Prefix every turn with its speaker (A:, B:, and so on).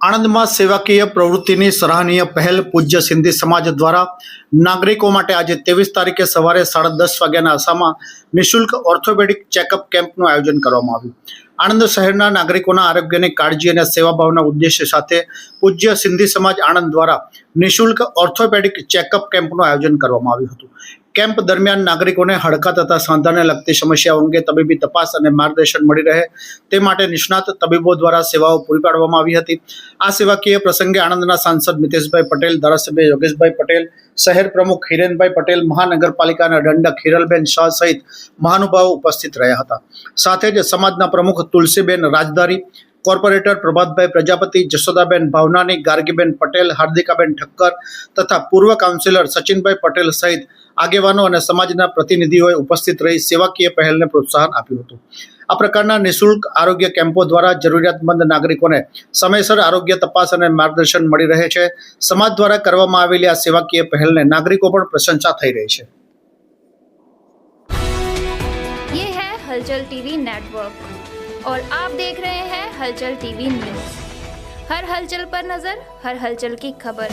A: આણંદમાં સેવાકીય પ્રવૃત્તિની સરાહનીય પહેલ પૂજ્ય સિંધી સમાજ દ્વારા નાગરિકો માટે આજે 23 તારીખે સવારે 10:30 વાગ્યાના અરસામાં નિઃશુલ્ક ઓર્થોપેડિક ચેકઅપ કેમ્પનું આયોજન કરવામાં આવ્યું। આણંદ શહેરના નાગરિકોના આરોગ્યની કાળજી અને સેવાભાવના ઉદ્દેશ્ય સાથે પૂજ્ય સિંધી સમાજ આણંદ દ્વારા નિઃશુલ્ક ઓર્થોપેડિક ચેકઅપ કેમ્પનું આયોજન કરવામાં આવ્યું હતું। કેમ્પ દરમિયાન નાગરિકોને હાડકાં તથા સાંધાને લગતી સમસ્યાઓ અંગે તબીબી તપાસ અને માર્ગદર્શન મળી રહે તે માટે નિષ્ણાત તબીબો દ્વારા સેવાઓ પૂરી પાડવામાં આવી હતી। આ સેવાકીય પ્રસંગે આણંદના સાંસદ મિતેશભાઈ પટેલ, ધારાસભ્ય યોગેશભાઈ પટેલ, શહેર પ્રમુખ હિરેનભાઈ પટેલ, મહાનગરપાલિકાના દંડક હિરલબેન શાહ સહિત મહાનુભાવો ઉપસ્થિત રહ્યા હતા। સાથે જ સમાજના પ્રમુખ તુલસીબેન રાજધારી, કોર્પોરેટર પ્રભાતભાઈ પ્રજાપતિ, જશોદાબેન ભાવનાની, ગાર્ગીબેન પટેલ, હાર્દિકાબેન ઠક્કર તથા પૂર્વ કાઉન્સિલર સચિનભાઈ પટેલ સહિત આગેવાનો અને સમાજના પ્રતિનિધિઓએ ઉપસ્થિત રહી સેવાકીય પહેલને પ્રોત્સાહન આપ્યું હતું। આ પ્રકારના નિઃશુલ્ક આરોગ્ય કેમ્પો દ્વારા જરૂરિયાતમંદ નાગરિકોને સમયસર આરોગ્ય તપાસ અને માર્ગદર્શન મળી રહે છે। સમાજ દ્વારા કરવામાં આવેલી આ સેવાકીય પહેલને નાગરિકો પણ પ્રશંસા થઈ રહી છે।
B: ये है हलचल टीवी नेटवर्क और आप देख रहे हैं हलचल टीवी न्यूज। हर हलचल पर नजर, हर हलचल की खबर।